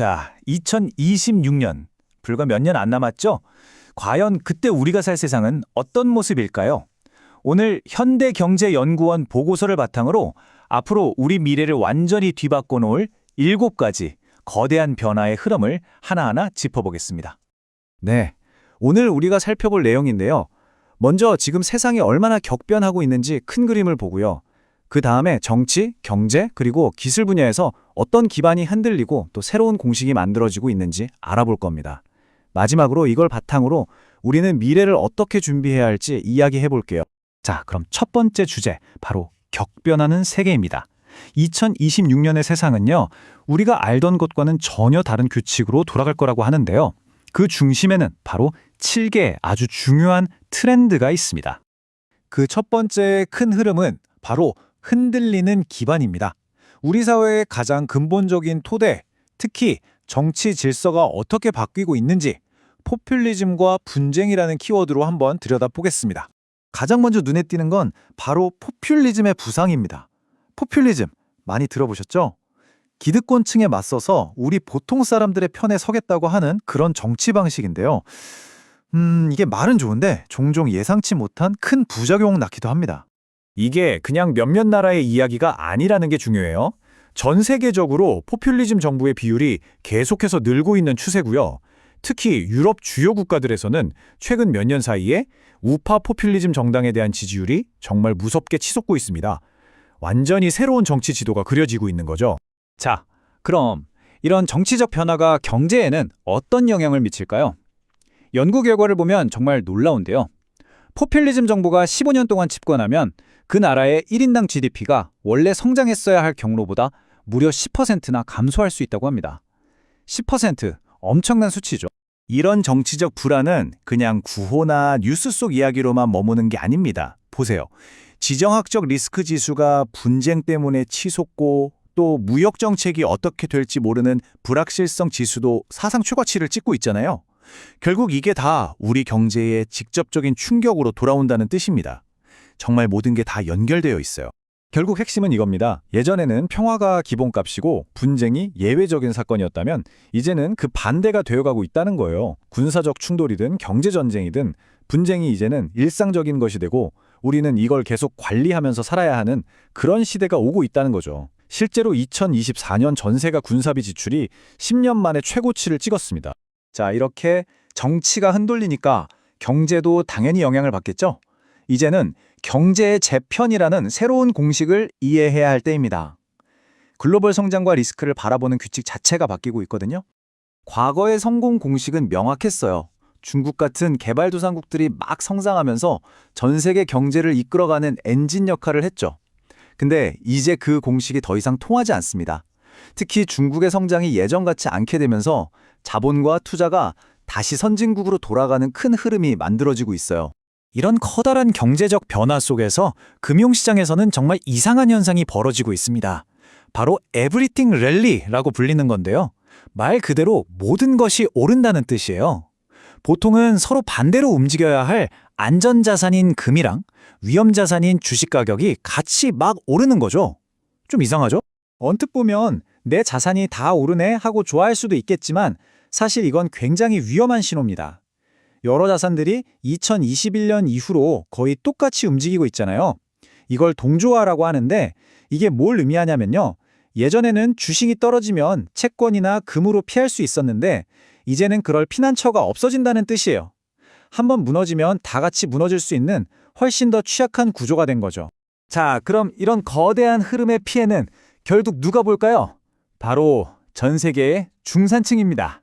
자, 2026년, 불과 몇 년 안 남았죠? 과연 그때 우리가 살 세상은 어떤 모습일까요? 오늘 현대경제연구원 보고서를 바탕으로 앞으로 우리 미래를 완전히 뒤바꿔 놓을 7가지 거대한 변화의 흐름을 하나하나 짚어보겠습니다. 네, 오늘 우리가 살펴볼 내용인데요. 먼저 지금 세상이 얼마나 격변하고 있는지 큰 그림을 보고요. 그 다음에 정치, 경제, 그리고 기술 분야에서 어떤 기반이 흔들리고 또 새로운 공식이 만들어지고 있는지 알아볼 겁니다. 마지막으로 이걸 바탕으로 우리는 미래를 어떻게 준비해야 할지 이야기해 볼게요. 자, 그럼 첫 번째 주제, 바로 격변하는 세계입니다. 2026년의 세상은요, 우리가 알던 것과는 전혀 다른 규칙으로 돌아갈 거라고 하는데요. 그 중심에는 바로 7개의 아주 중요한 트렌드가 있습니다. 그 첫 번째 큰 흐름은 바로 흔들리는 기반입니다. 우리 사회의 가장 근본적인 토대, 특히 정치 질서가 어떻게 바뀌고 있는지 포퓰리즘과 분쟁이라는 키워드로 한번 들여다보겠습니다. 가장 먼저 눈에 띄는 건 바로 포퓰리즘의 부상입니다. 포퓰리즘, 많이 들어보셨죠? 기득권층에 맞서서 우리 보통 사람들의 편에 서겠다고 하는 그런 정치 방식인데요. 이게 말은 좋은데 종종 예상치 못한 큰 부작용을 낳기도 합니다. 이게 그냥 몇몇 나라의 이야기가 아니라는 게 중요해요. 전 세계적으로 포퓰리즘 정부의 비율이 계속해서 늘고 있는 추세고요. 특히 유럽 주요 국가들에서는 최근 몇 년 사이에 우파 포퓰리즘 정당에 대한 지지율이 정말 무섭게 치솟고 있습니다. 완전히 새로운 정치 지도가 그려지고 있는 거죠. 자, 그럼 이런 정치적 변화가 경제에는 어떤 영향을 미칠까요? 연구 결과를 보면 정말 놀라운데요. 포퓰리즘 정부가 15년 동안 집권하면 그 나라의 1인당 GDP가 원래 성장했어야 할 경로보다 무려 10%나 감소할 수 있다고 합니다. 10%, 엄청난 수치죠. 이런 정치적 불안은 그냥 구호나 뉴스 속 이야기로만 머무는 게 아닙니다. 보세요. 지정학적 리스크 지수가 분쟁 때문에 치솟고 또 무역 정책이 어떻게 될지 모르는 불확실성 지수도 사상 최고치를 찍고 있잖아요. 결국 이게 다 우리 경제에 직접적인 충격으로 돌아온다는 뜻입니다. 정말 모든 게 다 연결되어 있어요. 결국 핵심은 이겁니다. 예전에는 평화가 기본값이고 분쟁이 예외적인 사건이었다면 이제는 그 반대가 되어가고 있다는 거예요. 군사적 충돌이든 경제전쟁이든 분쟁이 이제는 일상적인 것이 되고 우리는 이걸 계속 관리하면서 살아야 하는 그런 시대가 오고 있다는 거죠. 실제로 2024년 전세가 군사비 지출이 10년 만에 최고치를 찍었습니다. 자, 이렇게 정치가 흔들리니까 경제도 당연히 영향을 받겠죠? 이제는 경제의 재편이라는 새로운 공식을 이해해야 할 때입니다. 글로벌 성장과 리스크를 바라보는 규칙 자체가 바뀌고 있거든요. 과거의 성공 공식은 명확했어요. 중국 같은 개발도상국들이 막 성장하면서 전 세계 경제를 이끌어가는 엔진 역할을 했죠. 근데 이제 그 공식이 더 이상 통하지 않습니다. 특히 중국의 성장이 예전 같지 않게 되면서 자본과 투자가 다시 선진국으로 돌아가는 큰 흐름이 만들어지고 있어요. 이런 커다란 경제적 변화 속에서 금융시장에서는 정말 이상한 현상이 벌어지고 있습니다. 바로 에브리띵 랠리라고 불리는 건데요. 말 그대로 모든 것이 오른다는 뜻이에요. 보통은 서로 반대로 움직여야 할 안전자산인 금이랑 위험자산인 주식 가격이 같이 막 오르는 거죠. 좀 이상하죠? 언뜻 보면 내 자산이 다 오르네 하고 좋아할 수도 있겠지만 사실 이건 굉장히 위험한 신호입니다. 여러 자산들이 2021년 이후로 거의 똑같이 움직이고 있잖아요. 이걸 동조화라고 하는데 이게 뭘 의미하냐면요. 예전에는 주식이 떨어지면 채권이나 금으로 피할 수 있었는데 이제는 그럴 피난처가 없어진다는 뜻이에요. 한번 무너지면 다 같이 무너질 수 있는 훨씬 더 취약한 구조가 된 거죠. 자, 그럼 이런 거대한 흐름의 피해는 결국 누가 볼까요? 바로 전 세계의 중산층입니다.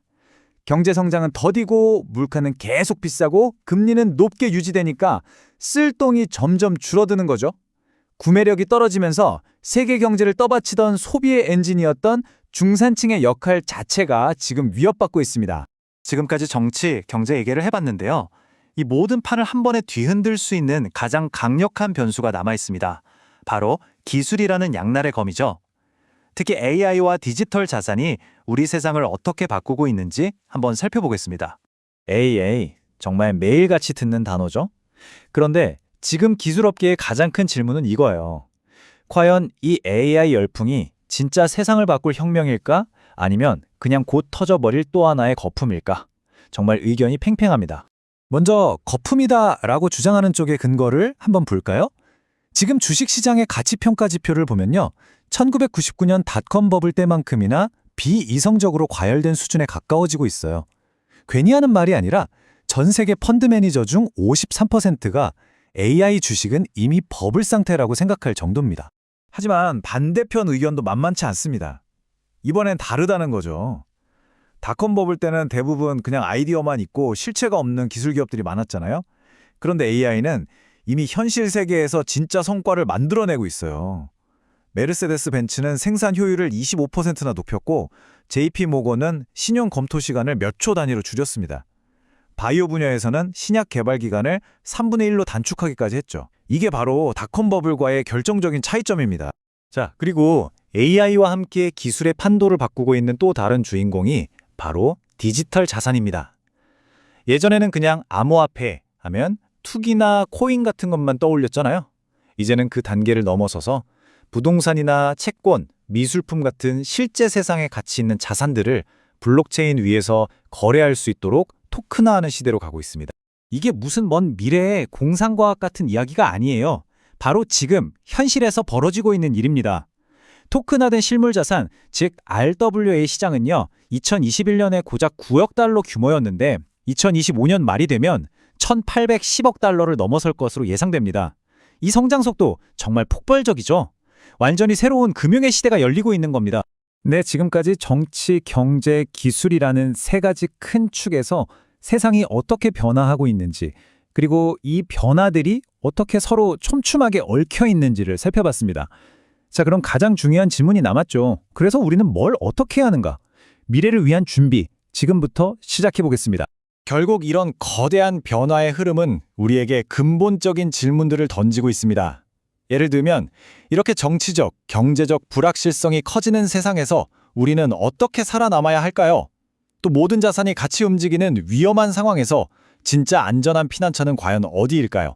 경제 성장은 더디고 물가는 계속 비싸고 금리는 높게 유지되니까 쓸 돈이 점점 줄어드는 거죠. 구매력이 떨어지면서 세계 경제를 떠받치던 소비의 엔진이었던 중산층의 역할 자체가 지금 위협받고 있습니다. 지금까지 정치, 경제 얘기를 해봤는데요. 이 모든 판을 한 번에 뒤흔들 수 있는 가장 강력한 변수가 남아 있습니다. 바로 기술이라는 양날의 검이죠. 특히 AI와 디지털 자산이 우리 세상을 어떻게 바꾸고 있는지 한번 살펴보겠습니다. AI, 정말 매일같이 듣는 단어죠? 그런데 지금 기술업계의 가장 큰 질문은 이거예요. 과연 이 AI 열풍이 진짜 세상을 바꿀 혁명일까? 아니면 그냥 곧 터져버릴 또 하나의 거품일까? 정말 의견이 팽팽합니다. 먼저 거품이다라고 주장하는 쪽의 근거를 한번 볼까요? 지금 주식시장의 가치평가 지표를 보면요. 1999년 닷컴 버블 때만큼이나 비이성적으로 과열된 수준에 가까워지고 있어요. 괜히 하는 말이 아니라 전 세계 펀드 매니저 중 53%가 AI 주식은 이미 버블 상태라고 생각할 정도입니다. 하지만 반대편 의견도 만만치 않습니다. 이번엔 다르다는 거죠. 닷컴 버블 때는 대부분 그냥 아이디어만 있고 실체가 없는 기술 기업들이 많았잖아요. 그런데 AI는 이미 현실 세계에서 진짜 성과를 만들어내고 있어요. 메르세데스 벤츠는 생산 효율을 25%나 높였고 JP 모건은 신용 검토 시간을 몇 초 단위로 줄였습니다. 바이오 분야에서는 신약 개발 기간을 3분의 1로 단축하기까지 했죠. 이게 바로 닷컴 버블과의 결정적인 차이점입니다. 자, 그리고 AI와 함께 기술의 판도를 바꾸고 있는 또 다른 주인공이 바로 디지털 자산입니다. 예전에는 그냥 암호화폐 하면 투기나 코인 같은 것만 떠올렸잖아요. 이제는 그 단계를 넘어서서 부동산이나 채권, 미술품 같은 실제 세상에 가치 있는 자산들을 블록체인 위에서 거래할 수 있도록 토큰화하는 시대로 가고 있습니다. 이게 무슨 먼 미래의 공상과학 같은 이야기가 아니에요. 바로 지금 현실에서 벌어지고 있는 일입니다. 토큰화된 실물자산, 즉 RWA 시장은요. 2021년에 고작 9억 달러 규모였는데 2025년 말이 되면 1,810억 달러를 넘어설 것으로 예상됩니다. 이 성장 속도 정말 폭발적이죠. 완전히 새로운 금융의 시대가 열리고 있는 겁니다. 네, 지금까지 정치, 경제, 기술이라는 세 가지 큰 축에서 세상이 어떻게 변화하고 있는지, 그리고 이 변화들이 어떻게 서로 촘촘하게 얽혀 있는지를 살펴봤습니다. 자, 그럼 가장 중요한 질문이 남았죠. 그래서 우리는 뭘 어떻게 해야 하는가? 미래를 위한 준비, 지금부터 시작해 보겠습니다. 결국 이런 거대한 변화의 흐름은 우리에게 근본적인 질문들을 던지고 있습니다. 예를 들면 이렇게 정치적, 경제적 불확실성이 커지는 세상에서 우리는 어떻게 살아남아야 할까요? 또 모든 자산이 같이 움직이는 위험한 상황에서 진짜 안전한 피난처는 과연 어디일까요?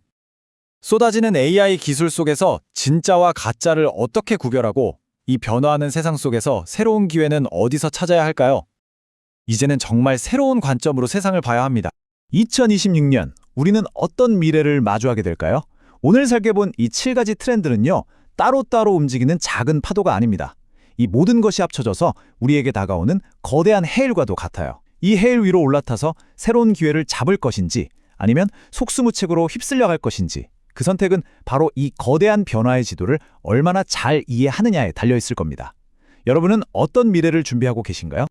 쏟아지는 AI 기술 속에서 진짜와 가짜를 어떻게 구별하고 이 변화하는 세상 속에서 새로운 기회는 어디서 찾아야 할까요? 이제는 정말 새로운 관점으로 세상을 봐야 합니다. 2026년 우리는 어떤 미래를 마주하게 될까요? 오늘 살펴본 이 7가지 트렌드는요. 따로따로 움직이는 작은 파도가 아닙니다. 이 모든 것이 합쳐져서 우리에게 다가오는 거대한 해일과도 같아요. 이 해일 위로 올라타서 새로운 기회를 잡을 것인지 아니면 속수무책으로 휩쓸려 갈 것인지 그 선택은 바로 이 거대한 변화의 지도를 얼마나 잘 이해하느냐에 달려 있을 겁니다. 여러분은 어떤 미래를 준비하고 계신가요?